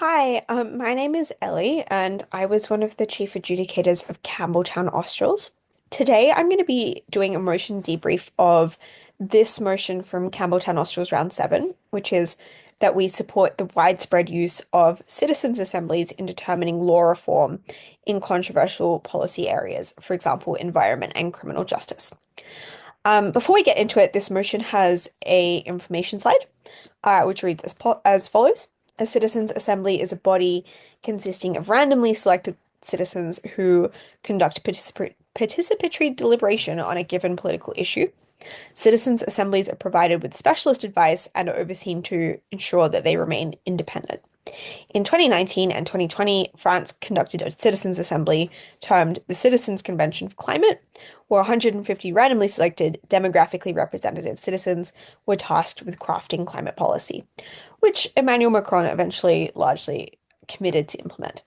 Hi, my name is Ellie, and I was one of the chief adjudicators of Campbelltown Australs. Today, I'm going to be doing a motion debrief of this motion from Campbelltown Australs Round 7, which is that we support the widespread use of citizens' assemblies in determining law reform in controversial policy areas, for example, environment and criminal justice. Before we get into it, this motion has a information slide, which reads as follows. A citizens' assembly is a body consisting of randomly selected citizens who conduct participatory deliberation on a given political issue. Citizens' assemblies are provided with specialist advice and are overseen to ensure that they remain independent. In 2019 and 2020, France conducted a citizens' assembly termed the Citizens' Convention for Climate, where 150 randomly selected demographically representative citizens were tasked with crafting climate policy, which Emmanuel Macron eventually largely committed to implement.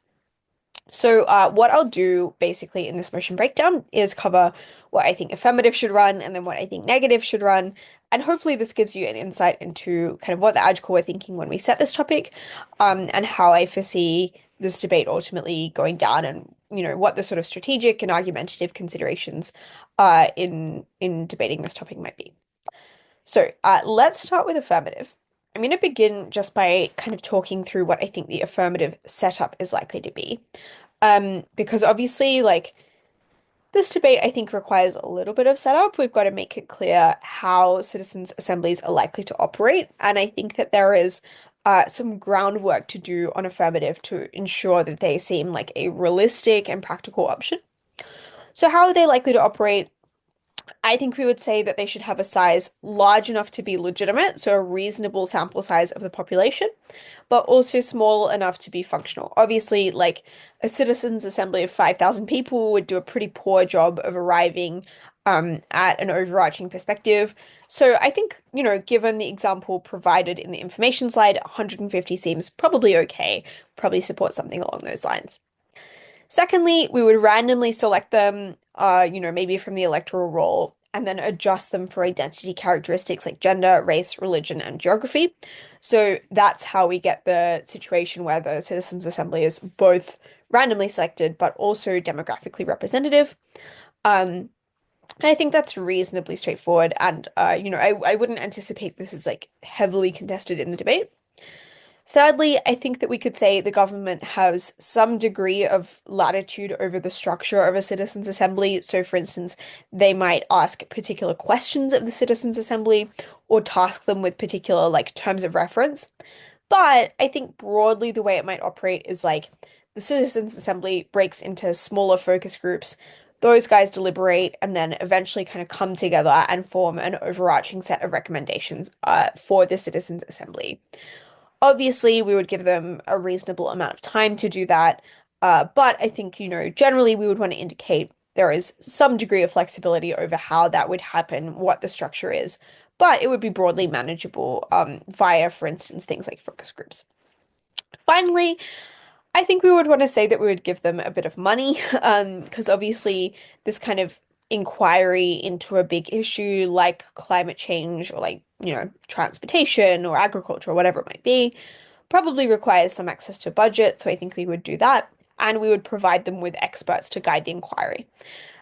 So what I'll do basically in this motion breakdown is cover what I think affirmative should run and then what I think negative should run. And hopefully this gives you an insight into kind of what the AdJCore were thinking when we set this topic, and how I foresee this debate ultimately going down and, what the sort of strategic and argumentative considerations in debating this topic might be. So let's start with affirmative. I'm going to begin just by kind of talking through what I think the affirmative setup is likely to be. Because obviously, like, this debate, I think, requires a little bit of setup. We've got to make it clear how citizens' assemblies are likely to operate. And I think that there is some groundwork to do on affirmative to ensure that they seem like a realistic and practical option. So how are they likely to operate? I think we would say that they should have a size large enough to be legitimate, so a reasonable sample size of the population, but also small enough to be functional. Obviously, like a citizens' assembly of 5,000 people would do a pretty poor job of arriving at an overarching perspective. So I think, given the example provided in the information slide, 150 seems probably okay, probably support something along those lines. Secondly, we would randomly select them, maybe from the electoral roll, and then adjust them for identity characteristics like gender, race, religion, and geography. So that's how we get the situation where the Citizens' Assembly is both randomly selected, but also demographically representative. I think that's reasonably straightforward, and I wouldn't anticipate this is like heavily contested in the debate. Thirdly, I think that we could say the government has some degree of latitude over the structure of a citizens' assembly. So, for instance, they might ask particular questions of the citizens' assembly or task them with particular like terms of reference. But I think broadly the way it might operate is like the citizens' assembly breaks into smaller focus groups. Those guys deliberate and then eventually kind of come together and form an overarching set of recommendations for the citizens' assembly. Obviously, we would give them a reasonable amount of time to do that. But I think, generally we would want to indicate there is some degree of flexibility over how that would happen, what the structure is. But it would be broadly manageable via, for instance, things like focus groups. Finally, I think we would want to say that we would give them a bit of money, because obviously this kind of inquiry into a big issue like climate change or like, transportation or agriculture or whatever it might be, probably requires some access to a budget. So I think we would do that. And we would provide them with experts to guide the inquiry.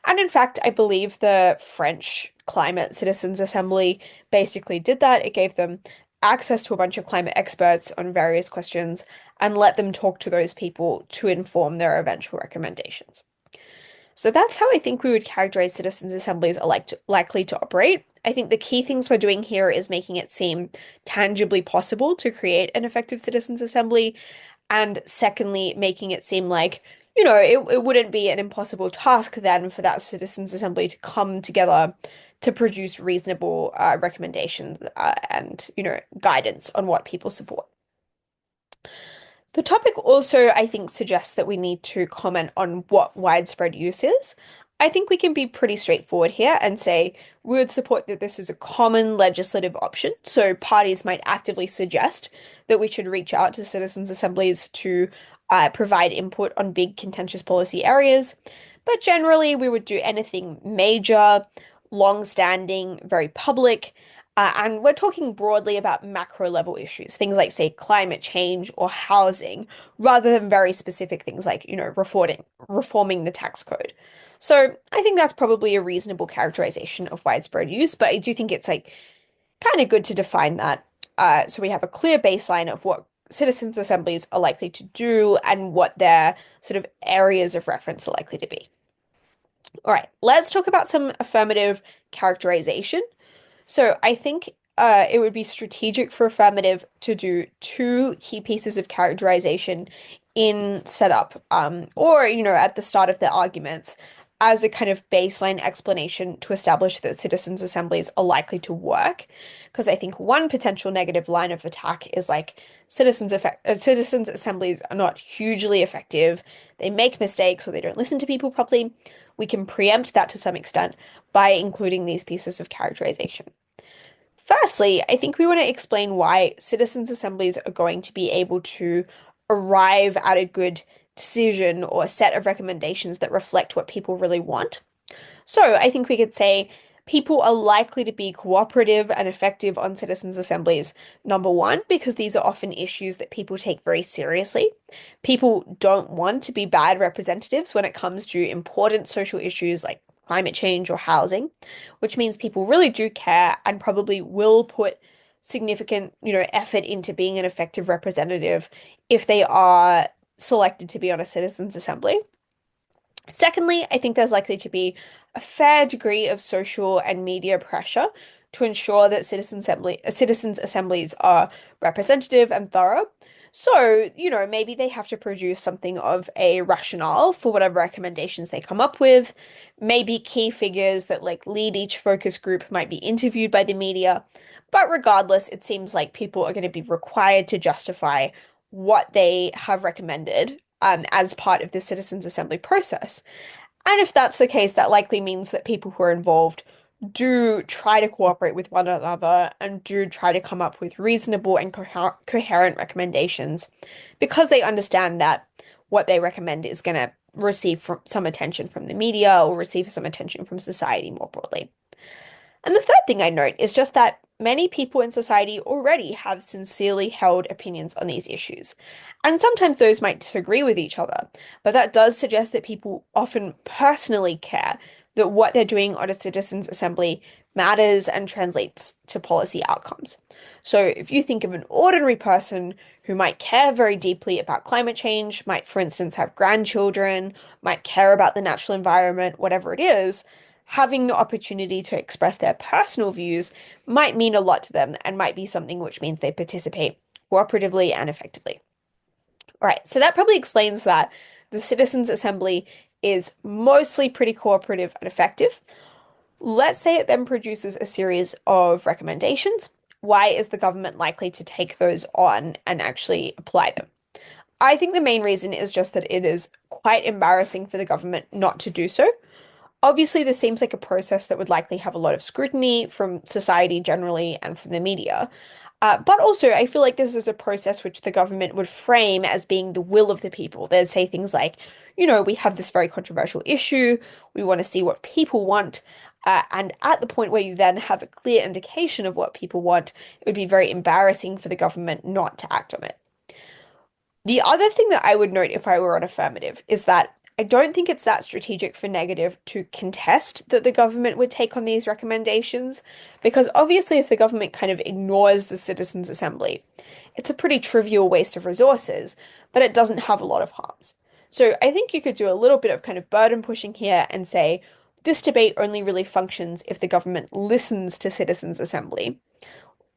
And in fact, I believe the French Climate Citizens Assembly basically did that. It gave them access to a bunch of climate experts on various questions and let them talk to those people to inform their eventual recommendations. So that's how I think we would characterize citizens' assemblies are likely to operate. I think the key things we're doing here is making it seem tangibly possible to create an effective citizens' assembly, and secondly, making it seem like, it wouldn't be an impossible task then for that citizens' assembly to come together to produce reasonable recommendations and, guidance on what people support. The topic also, I think, suggests that we need to comment on what widespread use is. I think we can be pretty straightforward here and say we would support that this is a common legislative option. So parties might actively suggest that we should reach out to citizens' assemblies to provide input on big contentious policy areas. But generally, we would do anything major, long-standing, very public, And we're talking broadly about macro level issues, things like, say, climate change or housing, rather than very specific things like, reforming the tax code. So I think that's probably a reasonable characterization of widespread use, but I do think it's like kind of good to define that. So we have a clear baseline of what citizens' assemblies are likely to do and what their sort of areas of reference are likely to be. All right, let's talk about some affirmative characterization. So I think it would be strategic for affirmative to do two key pieces of characterization in setup, or at the start of their arguments, as a kind of baseline explanation to establish that citizens' assemblies are likely to work. Because I think one potential negative line of attack is like citizens' assemblies are not hugely effective. They make mistakes or they don't listen to people properly. We can preempt that to some extent by including these pieces of characterization. Firstly, I think we want to explain why citizens' assemblies are going to be able to arrive at a good decision or a set of recommendations that reflect what people really want. So I think we could say people are likely to be cooperative and effective on citizens' assemblies. Number one, because these are often issues that people take very seriously. People don't want to be bad representatives when it comes to important social issues like climate change or housing, which means people really do care and probably will put significant, effort into being an effective representative if they are selected to be on a citizens' assembly. Secondly, I think there's likely to be a fair degree of social and media pressure to ensure that citizens' assemblies are representative and thorough. So, maybe they have to produce something of a rationale for whatever recommendations they come up with. Maybe key figures that like lead each focus group might be interviewed by the media. But regardless, it seems like people are going to be required to justify what they have recommended as part of the citizens' assembly process. And if that's the case, that likely means that people who are involved do try to cooperate with one another and do try to come up with reasonable and coherent recommendations because they understand that what they recommend is going to receive some attention from the media or receive some attention from society more broadly. And the third thing I note is just that many people in society already have sincerely held opinions on these issues. And sometimes those might disagree with each other, but that does suggest that people often personally care that what they're doing on a citizens' assembly matters and translates to policy outcomes. So if you think of an ordinary person who might care very deeply about climate change, might, for instance, have grandchildren, might care about the natural environment, whatever it is, having the opportunity to express their personal views might mean a lot to them and might be something which means they participate cooperatively and effectively. All right, so that probably explains that the Citizens' Assembly is mostly pretty cooperative and effective. Let's say it then produces a series of recommendations. Why is the government likely to take those on and actually apply them? I think the main reason is just that it is quite embarrassing for the government not to do so. Obviously, this seems like a process that would likely have a lot of scrutiny from society generally and from the media. But also, I feel like this is a process which the government would frame as being the will of the people. They'd say things like, we have this very controversial issue, we want to see what people want. And at the point where you then have a clear indication of what people want, it would be very embarrassing for the government not to act on it. The other thing that I would note if I were on affirmative is that I don't think it's that strategic for negative to contest that the government would take on these recommendations, because obviously, if the government kind of ignores the Citizens' Assembly, it's a pretty trivial waste of resources, but it doesn't have a lot of harms. So I think you could do a little bit of kind of burden pushing here and say this debate only really functions if the government listens to Citizens' Assembly.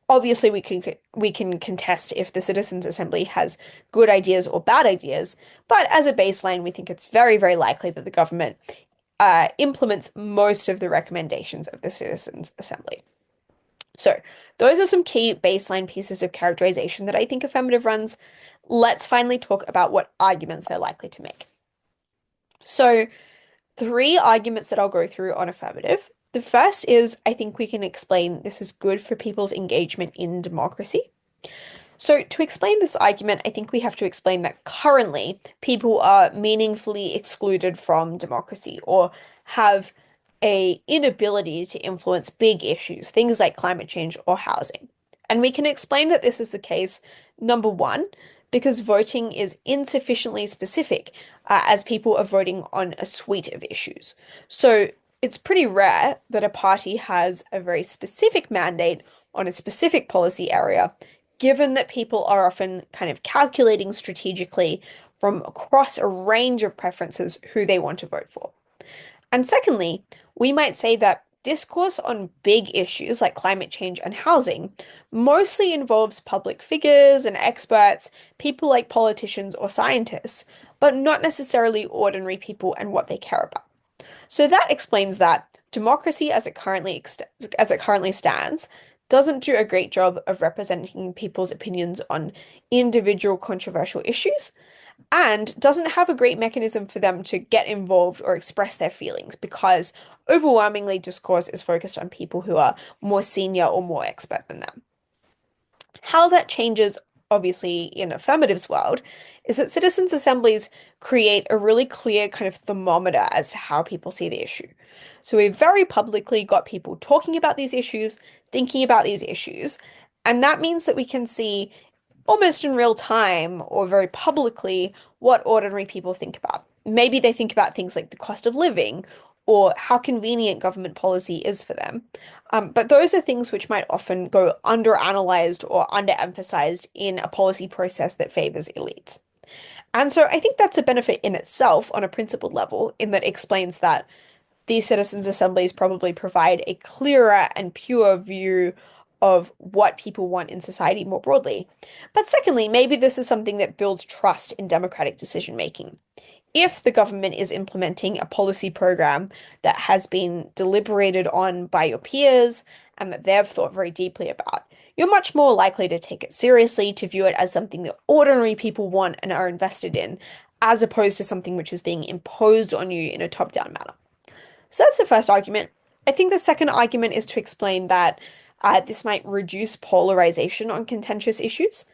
Obviously, we can contest if the Citizens' Assembly has good ideas or bad ideas, but as a baseline, we think it's very, very likely that the government implements most of the recommendations of the Citizens' Assembly. So those are some key baseline pieces of characterization that I think affirmative runs. Let's finally talk about what arguments they're likely to make. So three arguments that I'll go through on affirmative. The first is I think we can explain this is good for people's engagement in democracy. So to explain this argument, I think we have to explain that currently people are meaningfully excluded from democracy or have a inability to influence big issues, things like climate change or housing. And we can explain that this is the case, number one, because voting is insufficiently specific, as people are voting on a suite of issues. So it's pretty rare that a party has a very specific mandate on a specific policy area, given that people are often kind of calculating strategically from across a range of preferences who they want to vote for. And secondly, we might say that discourse on big issues like climate change and housing mostly involves public figures and experts, people like politicians or scientists, but not necessarily ordinary people and what they care about. So that explains that democracy as it currently stands doesn't do a great job of representing people's opinions on individual controversial issues and doesn't have a great mechanism for them to get involved or express their feelings because overwhelmingly discourse is focused on people who are more senior or more expert than them. How that changes, obviously, in Affirmative's world is that citizens' assemblies create a really clear kind of thermometer as to how people see the issue. So we've very publicly got people talking about these issues, thinking about these issues, and that means that we can see almost in real time or very publicly what ordinary people think about. Maybe they think about things like the cost of living or how convenient government policy is for them. But those are things which might often go underanalyzed or underemphasized in a policy process that favors elites. And so I think that's a benefit in itself on a principled level, in that it explains that these citizens' assemblies probably provide a clearer and pure view of what people want in society more broadly. But secondly, maybe this is something that builds trust in democratic decision making. If the government is implementing a policy program that has been deliberated on by your peers and that they've thought very deeply about, you're much more likely to take it seriously, to view it as something that ordinary people want and are invested in, as opposed to something which is being imposed on you in a top-down manner. So that's the first argument. I think the second argument is to explain that this might reduce polarization on contentious issues.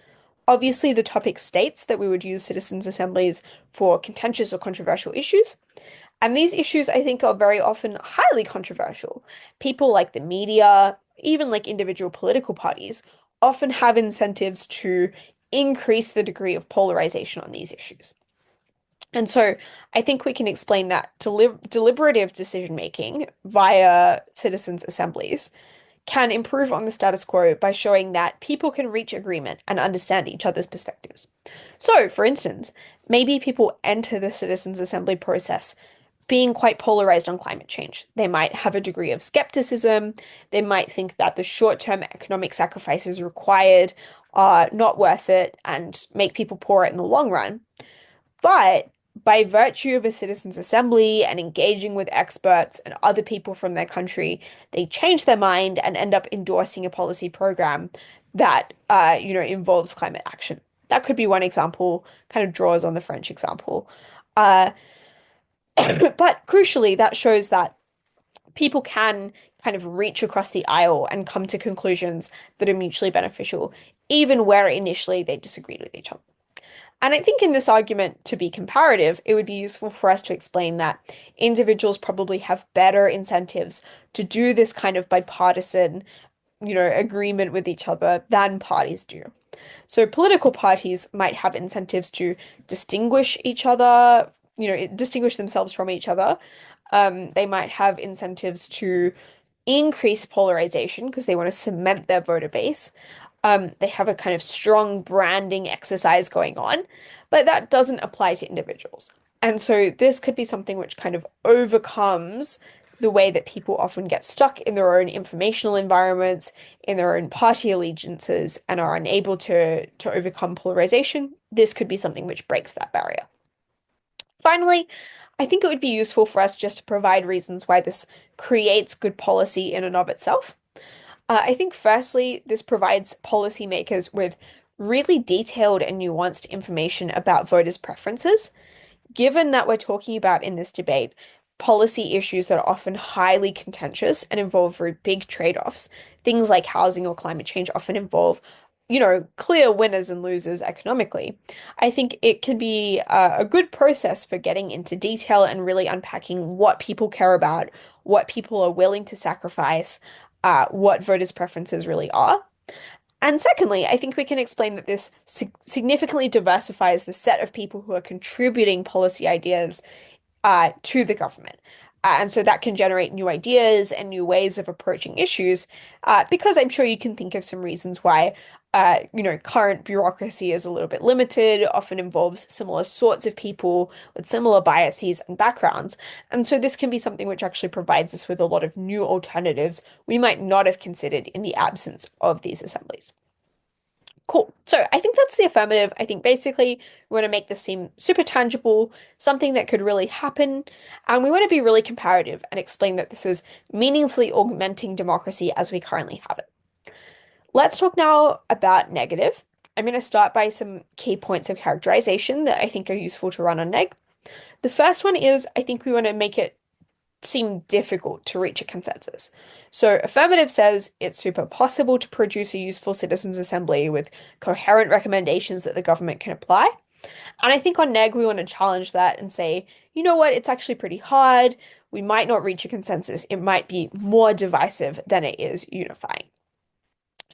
Obviously, the topic states that we would use citizens' assemblies for contentious or controversial issues. And these issues, I think, are very often highly controversial. People like the media, even like individual political parties, often have incentives to increase the degree of polarization on these issues. And so I think we can explain that deliberative decision making via citizens' assemblies can improve on the status quo by showing that people can reach agreement and understand each other's perspectives. So, for instance, maybe people enter the citizens' assembly process being quite polarized on climate change. They might have a degree of skepticism. They might think that the short-term economic sacrifices required are not worth it and make people poorer in the long run. But by virtue of a citizens' assembly and engaging with experts and other people from their country, they change their mind and end up endorsing a policy program that involves climate action. That could be one example, kind of draws on the French example. Uh, but crucially, that shows that people can kind of reach across the aisle and come to conclusions that are mutually beneficial, even where initially they disagreed with each other. And I think in this argument, to be comparative, it would be useful for us to explain that individuals probably have better incentives to do this kind of bipartisan, agreement with each other than parties do. So political parties might have incentives to distinguish each other, distinguish themselves from each other. They might have incentives to increase polarization because they want to cement their voter base. They have a kind of strong branding exercise going on, but that doesn't apply to individuals. And so this could be something which kind of overcomes the way that people often get stuck in their own informational environments, in their own party allegiances, and are unable to overcome polarization. This could be something which breaks that barrier. Finally, I think it would be useful for us just to provide reasons why this creates good policy in and of itself. I think firstly, this provides policymakers with really detailed and nuanced information about voters' preferences. Given that we're talking about in this debate policy issues that are often highly contentious and involve very big trade-offs, things like housing or climate change often involve, clear winners and losers economically. I think it can be a good process for getting into detail and really unpacking what people care about, what people are willing to sacrifice, what voters' preferences really are. And secondly, I think we can explain that this significantly diversifies the set of people who are contributing policy ideas to the government. And so that can generate new ideas and new ways of approaching issues, because I'm sure you can think of some reasons why, current bureaucracy is a little bit limited, often involves similar sorts of people with similar biases and backgrounds. And so this can be something which actually provides us with a lot of new alternatives we might not have considered in the absence of these assemblies. Cool. So I think that's the affirmative. I think basically we want to make this seem super tangible, something that could really happen. And we want to be really comparative and explain that this is meaningfully augmenting democracy as we currently have it. Let's talk now about negative. I'm going to start by some key points of characterization that I think are useful to run on neg. The first one is I think we want to make it seem difficult to reach a consensus. So affirmative says it's super possible to produce a useful citizens' assembly with coherent recommendations that the government can apply. And I think on neg, we want to challenge that and say, you know what, it's actually pretty hard. We might not reach a consensus. It might be more divisive than it is unifying.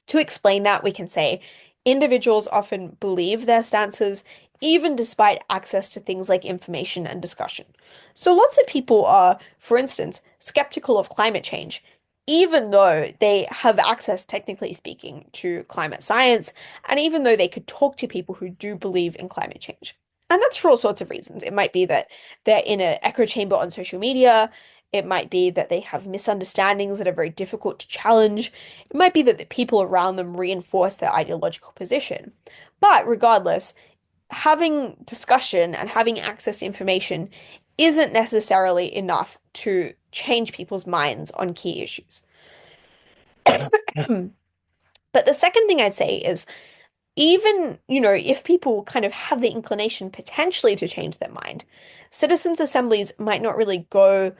To explain that, we can say individuals often believe their stances, even despite access to things like information and discussion. So lots of people are, for instance, skeptical of climate change, even though they have access, technically speaking, to climate science, and even though they could talk to people who do believe in climate change. And that's for all sorts of reasons. It might be that they're in an echo chamber on social media. It might be that they have misunderstandings that are very difficult to challenge. It might be that the people around them reinforce their ideological position. But regardless, having discussion and having access to information isn't necessarily enough to change people's minds on key issues. But the second thing I'd say is even, if people kind of have the inclination potentially to change their mind, citizens' assemblies might not really go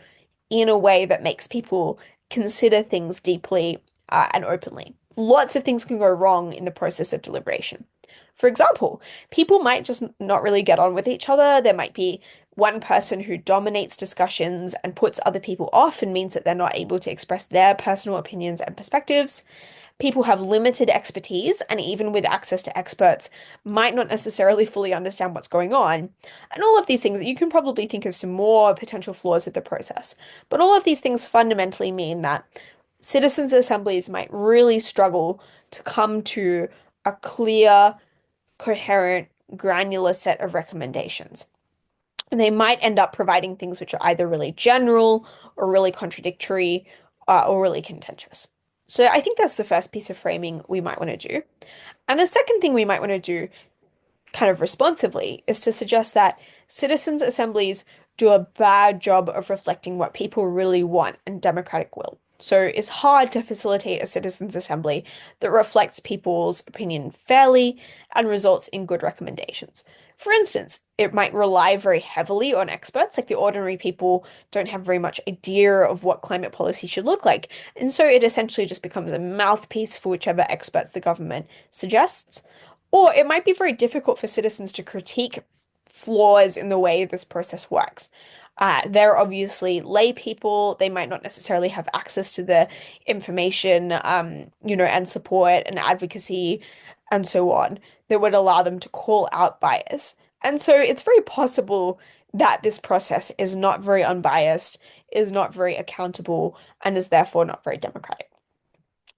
in a way that makes people consider things deeply and openly. Lots of things can go wrong in the process of deliberation. For example, people might just not really get on with each other. There might be one person who dominates discussions and puts other people off and means that they're not able to express their personal opinions and perspectives. People have limited expertise, and even with access to experts, might not necessarily fully understand what's going on. And all of these things, you can probably think of some more potential flaws with the process. But all of these things fundamentally mean that citizens' assemblies might really struggle to come to a clear, coherent, granular set of recommendations. And they might end up providing things which are either really general or really contradictory or really contentious. So I think that's the first piece of framing we might want to do. And the second thing we might want to do kind of responsively is to suggest that citizens' assemblies do a bad job of reflecting what people really want and democratic will. So it's hard to facilitate a citizens' assembly that reflects people's opinion fairly and results in good recommendations. For instance, it might rely very heavily on experts, like the ordinary people don't have very much idea of what climate policy should look like. And so it essentially just becomes a mouthpiece for whichever experts the government suggests. Or it might be very difficult for citizens to critique flaws in the way this process works. They're obviously lay people. They might not necessarily have access to the information, and support and advocacy and so on that would allow them to call out bias. And so it's very possible that this process is not very unbiased, is not very accountable, and is therefore not very democratic.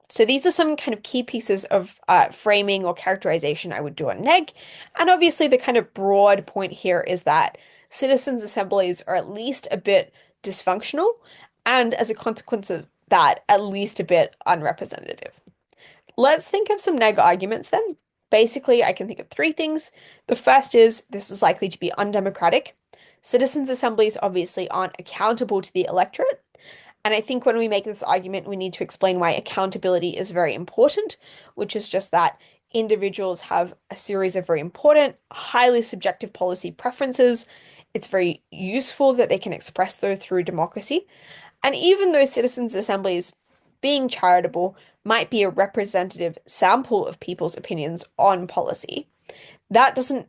So these are some kind of key pieces of framing or characterization I would do on neg. And obviously the kind of broad point here is that citizens' assemblies are at least a bit dysfunctional, and as a consequence of that, at least a bit unrepresentative. Let's think of some neg arguments then. Basically, I can think of three things. The first is this is likely to be undemocratic. Citizens' assemblies obviously aren't accountable to the electorate. And I think when we make this argument, we need to explain why accountability is very important, which is just that individuals have a series of very important, highly subjective policy preferences. It's very useful that they can express those through democracy. And even though citizens' assemblies, being charitable, might be a representative sample of people's opinions on policy, that doesn't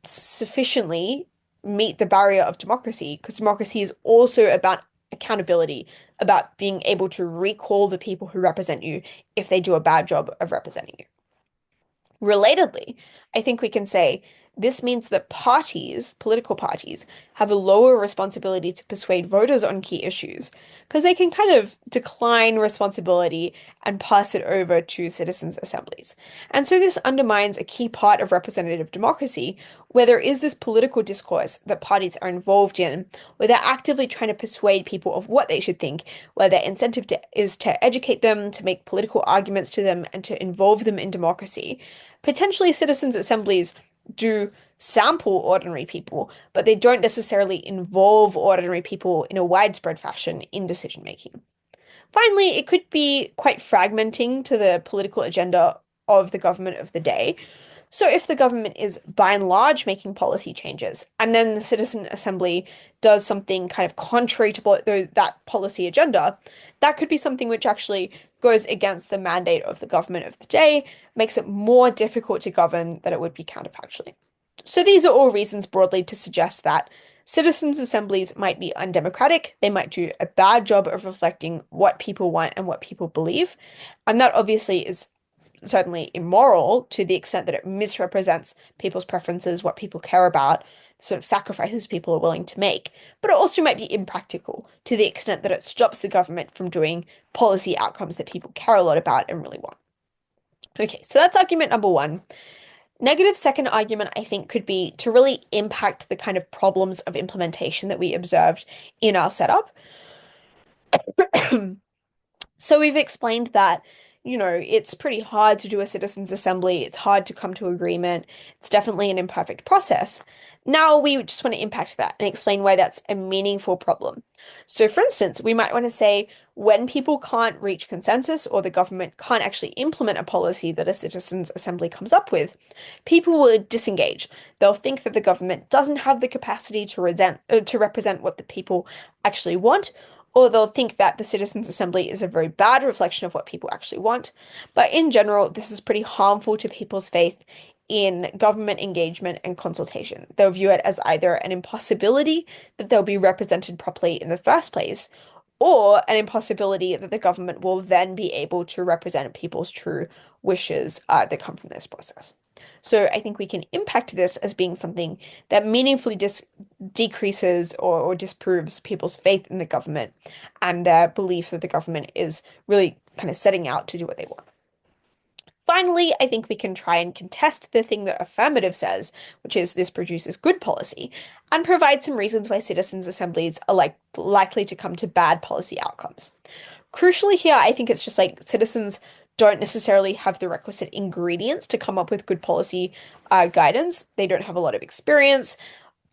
sufficiently meet the barrier of democracy, because democracy is also about accountability, about being able to recall the people who represent you if they do a bad job of representing you. Relatedly, I think we can say this means that parties, political parties, have a lower responsibility to persuade voters on key issues because they can kind of decline responsibility and pass it over to citizens' assemblies. And so this undermines a key part of representative democracy, where there is this political discourse that parties are involved in, where they're actively trying to persuade people of what they should think, where their incentive is to educate them, to make political arguments to them, and to involve them in democracy. Potentially, citizens' assemblies do sample ordinary people, but they don't necessarily involve ordinary people in a widespread fashion in decision making. Finally, it could be quite fragmenting to the political agenda of the government of the day. So, if the government is by and large making policy changes, and then the citizen assembly does something kind of contrary to that policy agenda, that could be something which actually goes against the mandate of the government of the day, makes it more difficult to govern than it would be counterfactually. So, these are all reasons broadly to suggest that citizens' assemblies might be undemocratic, they might do a bad job of reflecting what people want and what people believe, and that obviously is certainly immoral to the extent that it misrepresents people's preferences, what people care about, the sort of sacrifices people are willing to make. But it also might be impractical to the extent that it stops the government from doing policy outcomes that people care a lot about and really want. Okay, so that's argument number one. Negative second argument, I think, could be to really impact the kind of problems of implementation that we observed in our setup. So we've explained that, it's pretty hard to do a citizens' assembly. It's hard to come to agreement. It's definitely an imperfect process. Now we just want to impact that and explain why that's a meaningful problem. So, for instance, we might want to say when people can't reach consensus or the government can't actually implement a policy that a citizens' assembly comes up with, people will disengage. They'll think that the government doesn't have the capacity to represent what the people actually want, or they'll think that the Citizens' Assembly is a very bad reflection of what people actually want. But in general, this is pretty harmful to people's faith in government engagement and consultation. They'll view it as either an impossibility that they'll be represented properly in the first place, or an impossibility that the government will then be able to represent people's true wishes that come from this process. So I think we can impact this as being something that meaningfully decreases or disproves people's faith in the government and their belief that the government is really kind of setting out to do what they want. Finally, I think we can try and contest the thing that Affirmative says, which is this produces good policy, and provide some reasons why citizens' assemblies are likely to come to bad policy outcomes. Crucially here, I think it's just like citizens don't necessarily have the requisite ingredients to come up with good policy guidance. They don't have a lot of experience.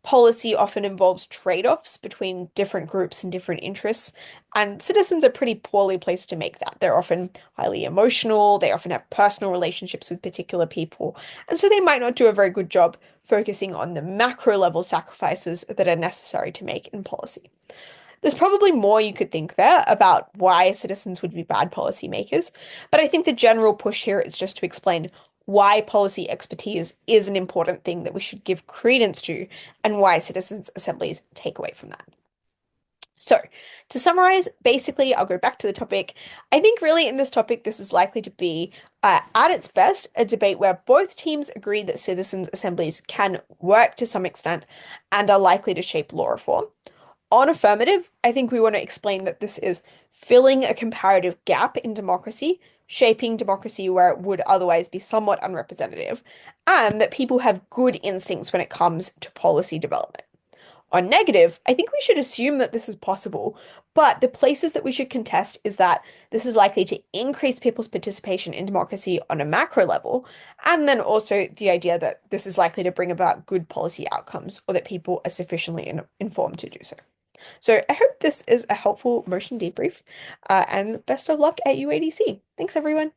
Policy often involves trade-offs between different groups and different interests, and citizens are pretty poorly placed to make that. They're often highly emotional, they often have personal relationships with particular people, and so they might not do a very good job focusing on the macro level sacrifices that are necessary to make in policy. There's probably more you could think there about why citizens would be bad policymakers, but I think the general push here is just to explain why policy expertise is an important thing that we should give credence to and why citizens' assemblies take away from that. So, to summarize, basically, I'll go back to the topic. I think really in this topic, this is likely to be, at its best, a debate where both teams agree that citizens' assemblies can work to some extent and are likely to shape law reform. On Affirmative, I think we want to explain that this is filling a comparative gap in democracy, shaping democracy where it would otherwise be somewhat unrepresentative, and that people have good instincts when it comes to policy development. On Negative, I think we should assume that this is possible, but the places that we should contest is that this is likely to increase people's participation in democracy on a macro level, and then also the idea that this is likely to bring about good policy outcomes or that people are sufficiently informed to do so. So I hope this is a helpful motion debrief, and best of luck at UADC. Thanks, everyone.